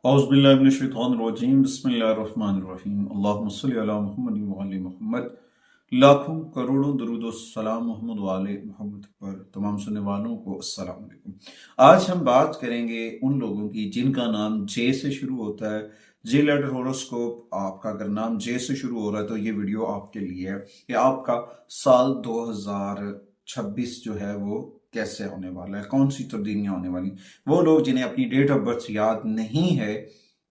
औज़ुबिल्लाहिमिनश्शैतानिर्रजीम बिस्मिल्लाहिर्रहमानिर्रहीम अल्लाहुम्मा सल्लि अला मुहम्मद व आले मुहम्मद। लाखों करोड़ों दरूद व सलाम मोहम्मद व आले मोहम्मद पर तमाम सुनने वालों को अस्सलाम वालेकुम। आज हम बात करेंगे उन लोगों की जिनका नाम जे से शुरू होता है। जे लेटर होरोस्कोप। आपका अगर नाम जे से शुरू हो रहा है तो ये वीडियो आपके लिए है कि आपका साल 2026 जो है वो कैसे होने वाला है, कौन सी तब्दीलियां होने वाली। वो लोग जिन्हें अपनी डेट ऑफ बर्थ याद नहीं है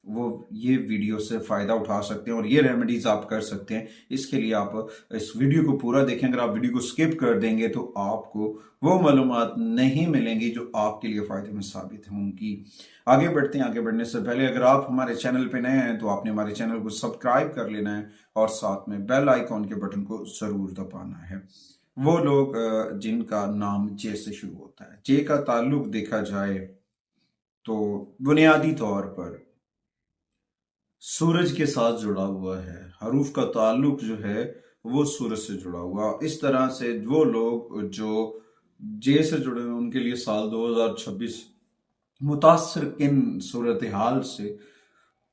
वो ये वीडियो से फायदा उठा सकते हैं और ये रेमेडीज आप कर सकते हैं। इसके लिए आप इस वीडियो को पूरा देखें। अगर आप वीडियो को स्किप कर देंगे तो आपको वो मालूमात नहीं मिलेंगी जो आपके लिए फायदे में साबित होंगी। आगे बढ़ते हैं। आगे बढ़ने से पहले अगर आप हमारे चैनल पे नए हैं तो आपने हमारे चैनल को सब्सक्राइब कर लेना है और साथ में बेल आइकॉन के बटन को जरूर दबाना है। वो लोग जिनका नाम जे से शुरू होता है। जे का ताल्लुक देखा जाए तो बुनियादी तौर पर सूरज के साथ जुड़ा हुआ है। हरूफ का ताल्लुक जो है वो सूरज से जुड़ा हुआ। इस तरह से वो लोग जो जे से जुड़े हुए उनके लिए साल 2026 मुतासर किन सूरत हाल से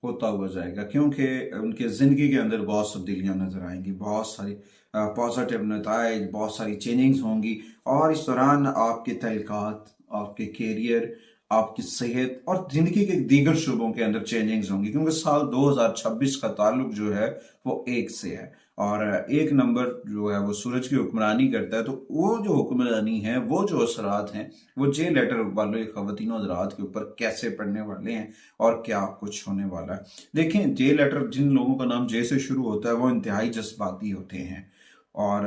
होता हुआ जाएगा, क्योंकि उनके जिंदगी के अंदर बहुत तब्दीलियां नजर आएंगी, बहुत सारी पॉजिटिव नताइज, बहुत सारी चेंजिंग्स होंगी। और इस दौरान आपके तहलकात, आपके कैरियर, आपकी सेहत और जिंदगी के दीगर शुबों के अंदर चेंजिंग्स होंगी, क्योंकि साल 2026 का ताल्लुक जो है वो एक से है और एक नंबर जो है वो सूरज की हुक्मरानी करता है। तो वो जो हुक्मरानी है, वो जो असरात हैं, वो जे लेटर वाले खवातीन हज़रात के ऊपर कैसे पड़ने वाले हैं और क्या कुछ होने वाला है। देखें, जे लेटर जिन लोगों का नाम जे से शुरू होता है वो इंतहाई जज्बाती होते हैं और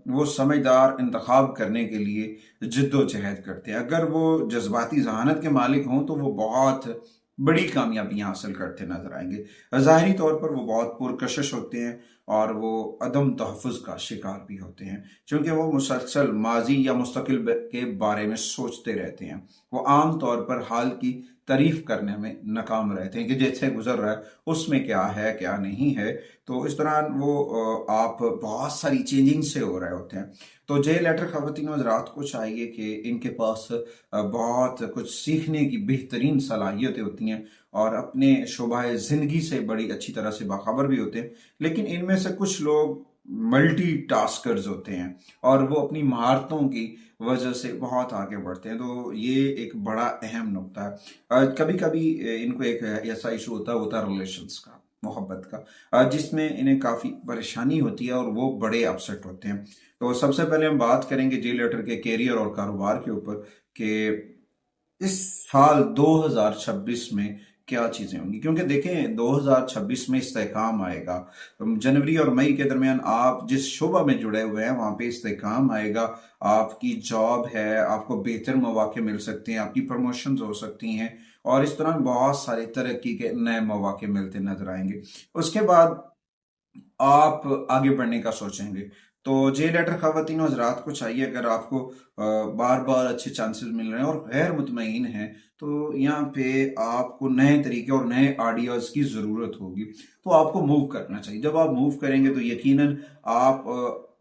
वो समझदार इंतखाब करने के लिए जिद्दोजहद करते हैं। अगर वो जज्बाती जहानत के मालिक हों तो वो बहुत बड़ी कामयाबियां हासिल करते नजर आएंगे। ज़ाहरी तौर पर वो बहुत पुरकशिश होते हैं और वो अदम तहफ़्फ़ुज़ का शिकार भी होते हैं, क्योंकि वो मुसलसल माजी या मुस्तकिल के बारे में सोचते रहते हैं। वो आम तौर पर हाल की तारीफ करने में नाकाम रहते हैं कि जैसे गुजर रहा है उसमें क्या है क्या नहीं है। तो इस दौरान वो आप बहुत सारी चेंजिंग से हो रहे होते हैं। तो जे लेटर खवातीन हज़रात को चाहिए कि इनके पास बहुत कुछ सीखने की बेहतरीन सलाहियतें होती हैं और अपने शोबाए ज़िंदगी से बड़ी अच्छी तरह से बाखबर भी होते हैं। लेकिन इनमें से कुछ लोग मल्टी टास्कर्स होते हैं और वो अपनी महारतों की वजह से बहुत आगे बढ़ते हैं। तो ये एक बड़ा अहम नुकता है। कभी कभी इनको एक ऐसा इशू होता है रिलेशंस का, मोहब्बत का, जिसमें इन्हें काफ़ी परेशानी होती है और वो बड़े अपसेट होते हैं। तो सबसे पहले हम बात करेंगे जे लेटर के कैरियर और कारोबार के ऊपर कि इस साल 2026 में क्या चीजें होंगी। क्योंकि देखें, 2026 में इस्तेहकाम आएगा। जनवरी और मई के दरमियान आप जिस शोबा में जुड़े हुए हैं वहां पे इस्तेहकाम आएगा। आपकी जॉब है, आपको बेहतर मौके मिल सकते हैं, आपकी प्रमोशन हो सकती हैं और इस दौरान बहुत सारे तरक्की के नए मौके मिलते नजर आएंगे। उसके बाद आप आगे बढ़ने का सोचेंगे। तो जे लेटर खवातीन हजरात को चाहिए, अगर आपको बार बार अच्छे चांसेस मिल रहे हैं और गैर मुतमईन हैं तो यहाँ पे आपको नए तरीके और नए आइडियाज की जरूरत होगी। तो आपको मूव करना चाहिए। जब आप मूव करेंगे तो यकीनन आप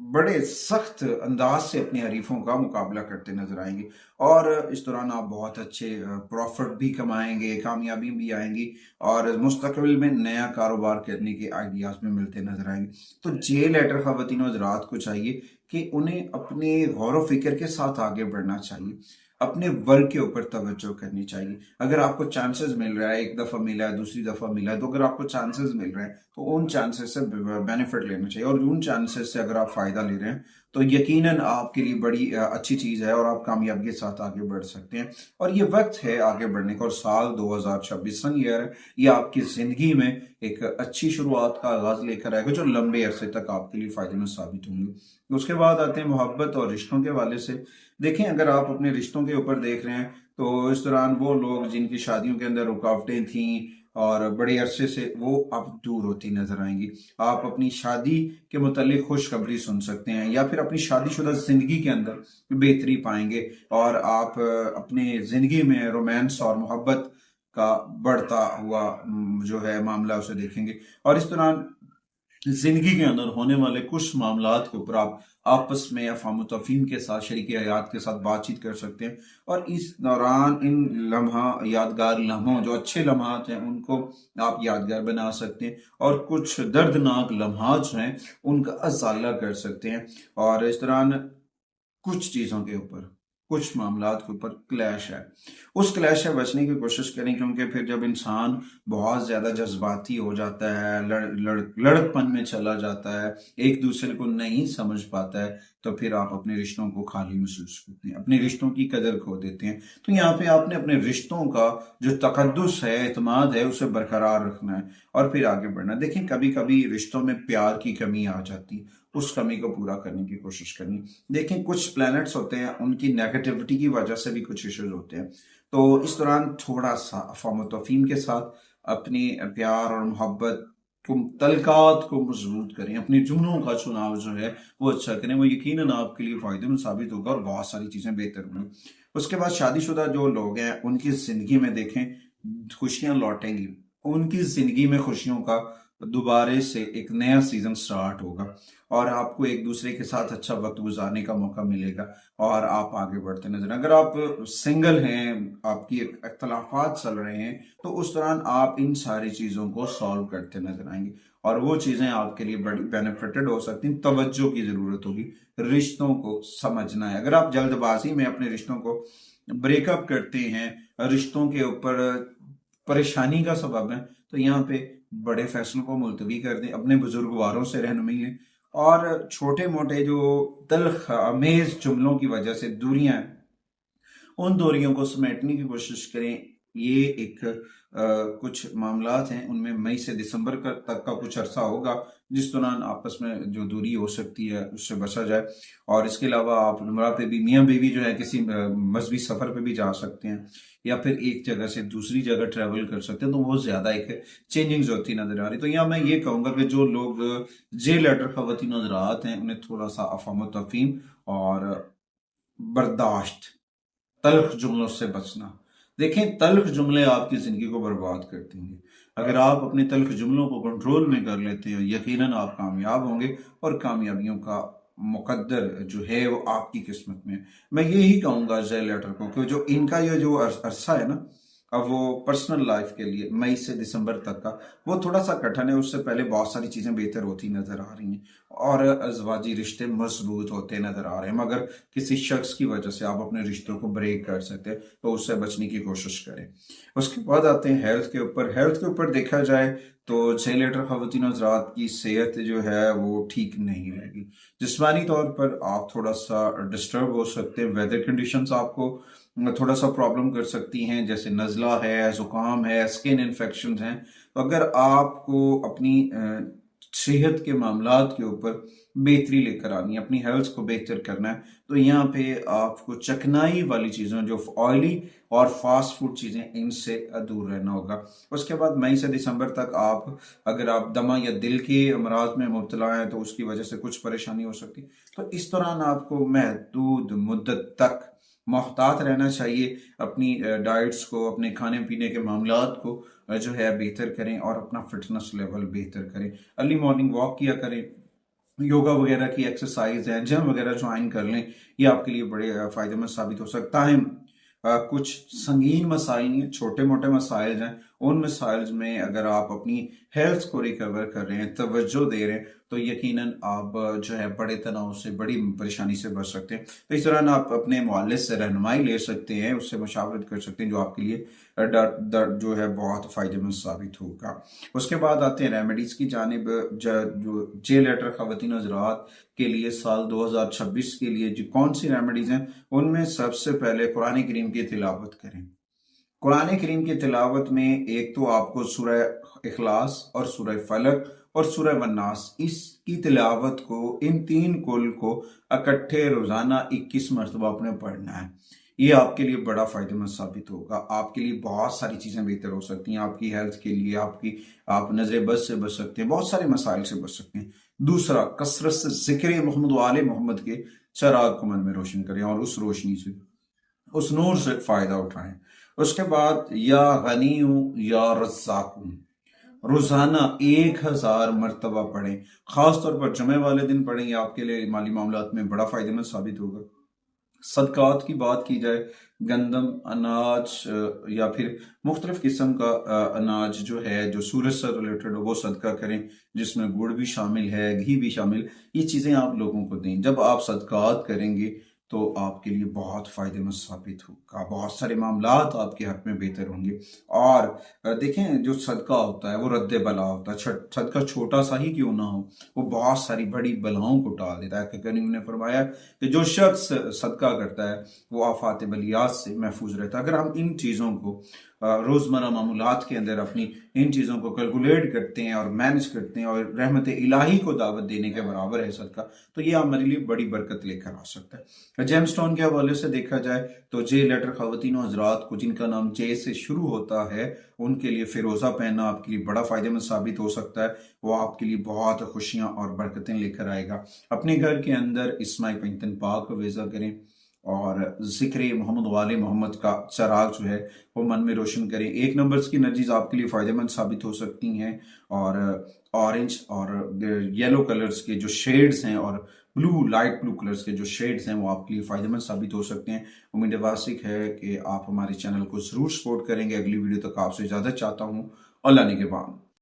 बड़े सख्त अंदाज से अपने हरीफों का मुकाबला करते नजर आएंगे और इस दौरान आप बहुत अच्छे प्रॉफिट भी कमाएंगे, कामयाबी भी आएंगी और मुस्तकबिल में नया कारोबार करने के आइडियाज में मिलते नजर आएंगे। तो जे लेटर खवातीन हज़रात को चाहिए कि उन्हें अपने गौर फिक्र के साथ आगे बढ़ना चाहिए, अपने वर्क के ऊपर तवज्जो करनी चाहिए। अगर आपको चांसेस मिल रहा है, एक दफा मिला है, दूसरी दफा मिला है, तो अगर आपको चांसेस मिल रहे हैं तो उन चांसेस से बेनिफिट लेना चाहिए और उन चांसेस से अगर आप फायदा ले रहे हैं तो यकीनन आपके लिए बड़ी अच्छी चीज है और आप कामयाबी के साथ आगे बढ़ सकते हैं। और ये वक्त है आगे बढ़ने का और साल 2026 सन ईयर है, ये आपकी जिंदगी में एक अच्छी शुरुआत का आगाज लेकर आएगा जो लंबे अरसे तक आपके लिए फायदेमंद साबित होंगे। उसके बाद आते हैं मोहब्बत और रिश्तों के हवाले से। देखें, अगर आप अपने रिश्तों के ऊपर देख रहे हैं तो इस दौरान वो लोग जिनकी शादियों के अंदर रुकावटें थी और बड़े अरसे से, वो अब दूर होती नजर आएंगी। आप अपनी शादी के मुतालिक खुशखबरी सुन सकते हैं या फिर अपनी शादीशुदा जिंदगी के अंदर बेहतरी पाएंगे और आप अपने जिंदगी में रोमांस और मोहब्बत का बढ़ता हुआ जो है मामला उसे देखेंगे। और इस दौरान जिंदगी के अंदर होने वाले कुछ मामलात के ऊपर आप आपस में या फाहम तफहीम के साथ शरीक हयात के साथ बातचीत कर सकते हैं। और इस दौरान इन लम्हा यादगार लम्हों जो अच्छे लम्हात हैं उनको आप यादगार बना सकते हैं, और कुछ दर्दनाक लम्हात जो हैं उनका अजाला कर सकते हैं। और इस दौरान कुछ चीज़ों के ऊपर, कुछ मामलात के ऊपर क्लैश है, उस क्लैश से बचने की कोशिश करें, क्योंकि फिर जब इंसान बहुत ज़्यादा जज्बाती हो जाता है, लड़कपन में चला जाता है, एक दूसरे को नहीं समझ पाता है, तो फिर आप अपने रिश्तों को खाली महसूस करते हैं, अपने रिश्तों की कदर खो देते हैं। तो यहाँ पे आपने अपने रिश्तों का जो तकद्दुस है, एतमाद है, उसे बरकरार रखना है और फिर आगे बढ़ना है। देखिए, कभी कभी रिश्तों में प्यार की कमी आ जाती है, उस कमी को पूरा करने की कोशिश करनी। देखें, कुछ प्लैनेट्स होते हैं, उनकी नेगेटिविटी की वजह से भी कुछ इश्यूज होते हैं। तो इस दौरान थोड़ा सा अफ़ाम तफ़हीम के साथ अपनी प्यार और मोहब्बत को, तलकात को मजबूत करें, अपने जुमलों का चुनाव जो है वो अच्छा करें। वो यकीनन आपके लिए फ़ायदेमंद साबित होगा और बहुत सारी चीज़ें बेहतर होंगी। उसके बाद शादीशुदा जो लोग हैं उनकी ज़िंदगी में देखें खुशियाँ लौटेंगी, उनकी ज़िंदगी में खुशियों का दोबारे से एक नया सीजन स्टार्ट होगा और आपको एक दूसरे के साथ अच्छा वक्त गुजारने का मौका मिलेगा और आप आगे बढ़ते नजर। अगर आप सिंगल हैं, आपकी इख्तलाफात चल रहे हैं, तो उस दौरान आप इन सारी चीज़ों को सॉल्व करते नजर आएंगे और वो चीज़ें आपके लिए बड़ी बेनिफिटेड हो सकती हैं। तवज्जो की ज़रूरत होगी, रिश्तों को समझना है। अगर आप जल्दबाजी में अपने रिश्तों को ब्रेकअप करते हैं, रिश्तों के ऊपर परेशानी का सबब है, तो यहाँ पे बड़े फैसलों को मुलतवी कर दें, अपने बुजुर्गवारों से रहनुमाई लें और छोटे मोटे जो तल्ख अमेज जुमलों की वजह से दूरियां हैं, उन दूरियों को समेटने की कोशिश करें। ये एक कुछ मामलात हैं, उनमें मई से दिसंबर तक का कुछ अरसा होगा जिस दौरान आपस में जो दूरी हो सकती है उससे बचा जाए। और इसके अलावा आप उम्रा पे भी, मियाँ बीवी जो है किसी मजहबी सफ़र पे भी जा सकते हैं या फिर एक जगह से दूसरी जगह ट्रैवल कर सकते हैं, तो वो ज़्यादा एक चेंजिंग्स होती नज़र आ रही। तो यहाँ मैं ये कहूँगा कि जो लोग जे लेटर ख़वातीन हज़रात हैं उन्हें थोड़ा सा अफ़ाम तफ़हीम और बर्दाश्त, तल्ख जुमलों से बचना। देखें, तल्ख जुमले आपकी जिंदगी को बर्बाद कर देंगे। अगर आप अपने तल्ख जुमलों को कंट्रोल में कर लेते हैं, यकीनन आप कामयाब होंगे और कामयाबियों का मुकद्दर जो है वो आपकी किस्मत में। मैं यही कहूंगा जय लेटर को कि जो इनका ये जो अरसा है ना, अब वो पर्सनल लाइफ के लिए मई से दिसंबर तक का, वो थोड़ा सा कठिन है। उससे पहले बहुत सारी चीजें बेहतर होती नजर आ रही हैं और अज़वाजी रिश्ते मजबूत होते नजर आ रहे हैं। मगर किसी शख्स की वजह से आप अपने रिश्तों को ब्रेक कर सकते हैं, तो उससे बचने की कोशिश करें। उसके बाद आते हैं हेल्थ के ऊपर। हेल्थ के ऊपर देखा जाए तो छह लीटर खवातीन हज़रात की सेहत जो है वो ठीक नहीं रहेगी। जिस्मानी तौर पर आप थोड़ा सा डिस्टर्ब हो सकते हैं, वेदर कंडीशंस आपको थोड़ा सा प्रॉब्लम कर सकती हैं, जैसे नज़ला है, ज़ुकाम है, स्किन इन्फेक्शन हैं। तो अगर आपको अपनी सेहत के मामलात के ऊपर बेहतरी लेकर आनी है, अपनी हेल्थ को बेहतर करना है, तो यहाँ पे आपको चकनाई वाली चीज़ों, जो ऑयली और फास्ट फूड चीज़ें, इनसे दूर रहना होगा। उसके बाद मई से दिसंबर तक आप, अगर आप दमा या दिल के अमराज में मुब्तला हैं तो उसकी वजह से कुछ परेशानी हो सकती है। तो इस दौरान आपको महदूद मुद्दत तक मोहतात रहना चाहिए। अपनी डाइट्स को, अपने खाने पीने के मामलात को जो है बेहतर करें और अपना फिटनेस लेवल बेहतर करें। अर्ली मॉर्निंग वॉक किया करें, योगा वगैरह की एक्सरसाइज है, जिम वगैरह ज्वाइन कर लें, ये आपके लिए बड़े फायदेमंद साबित हो सकता है। कुछ संगीन मसाइल नहीं, छोटे मोटे मसाइल हैं, उन मसाइल में अगर आप अपनी हेल्थ को रिकवर कर रहे हैं, तवज्जो दे रहे हैं, तो यकीनन आप जो है बड़े तनाव से, बड़ी परेशानी से बच सकते हैं। तो इस दौरान आप अपने मुअल्लिम से रहनुमाई ले सकते हैं, उससे मशावरत कर सकते हैं, जो आपके लिए जो है बहुत फायदेमंद साबित होगा। उसके बाद आते हैं रेमेडीज की जानिब। जो जे लेटर खवातीन हज़रात के लिए साल 2026 के लिए जो कौन सी रेमेडीज हैं, उनमें सबसे पहले कुरान करीम की तिलावत करें। कुरान करीम की तिलावत में एक तो आपको सूरह इखलास और सूरह फलक और सूरह वन्नास, इसकी तिलावत को, इन तीन कुल को इकट्ठे रोजाना 21 मरतबा आपने पढ़ना है। ये आपके लिए बड़ा फायदेमंद साबित होगा। आपके लिए बहुत सारी चीजें बेहतर हो सकती हैं, आपकी हेल्थ के लिए, आप नजर बद से बच सकते हैं, बहुत सारे मसाइल से बच सकते हैं। दूसरा, कसरत से जिक्र मोहम्मद आले मोहम्मद के चराग को मन में रोशन करें और उस रोशनी से, उस नूर से फायदा उठाएं। उसके बाद या गनी या रज़्ज़ाक, रोजाना 1000 मरतबा पढ़ें। खास तौर पर जुमे वाले दिन पढ़ें, ये आपके लिए माली मामलात में बड़ा फायदेमंद साबित होगा। सदकात की बात की जाए, गंदम, अनाज या फिर मुख्तलिफ किस्म का अनाज जो है, जो सूरज से रिलेटेड हो, वो सदका करें, जिसमें गुड़ भी शामिल है, घी भी शामिल। ये चीज़ें आप लोगों को दें। जब आप सदकात करेंगे तो आपके लिए बहुत फ़ायदेमंद साबित होगा, बहुत सारे मामलात आपके हक में बेहतर होंगे। और देखें, जो सदका होता है वो रद्द बला होता है। सदका छोटा सा ही क्यों ना हो, वो बहुत सारी बड़ी बलाओं को टाल देता है। कि करीम ने फरमाया कि जो शख्स सदका करता है वो आफात बलियात से महफूज रहता है। अगर हम इन चीज़ों को रोज़मर्रा मामूलात के अंदर अपनी इन चीज़ों को कैलकुलेट करते हैं और मैनेज करते हैं और रहमत इलाही को दावत देने के बराबर है सदका, तो ये हमारे लिए बड़ी बरकत लेकर आ सकता है। जेमस्टोन के हवाले से देखा जाए तो जे लेटर खवातीन हजरात को जिनका नाम जे से शुरू होता है, उनके लिए फिरोजा पहनना आपके लिए बड़ा फायदेमंद साबित हो सकता है। वो आपके लिए बहुत खुशियां और बरकतें लेकर आएगा। अपने घर के अंदर इस्माई पंतन पाक वेजा करें और जिक्र मोहम्मद वाले मोहम्मद का चराग जो है वो मन में रोशन करें। 1 नंबर्स की एनर्जीज आपके लिए फायदेमंद साबित हो सकती हैं। और ऑरेंज और येलो कलर्स के जो शेड्स हैं और ब्लू, लाइट ब्लू कलर्स के जो शेड्स हैं, वो आपके लिए फायदेमंद साबित हो सकते हैं। उम्मीद वासिक है कि आप हमारे चैनल को जरूर सपोर्ट करेंगे। अगली वीडियो तक आपसे इजाजत चाहता हूँ। अल्लाह निगहबान।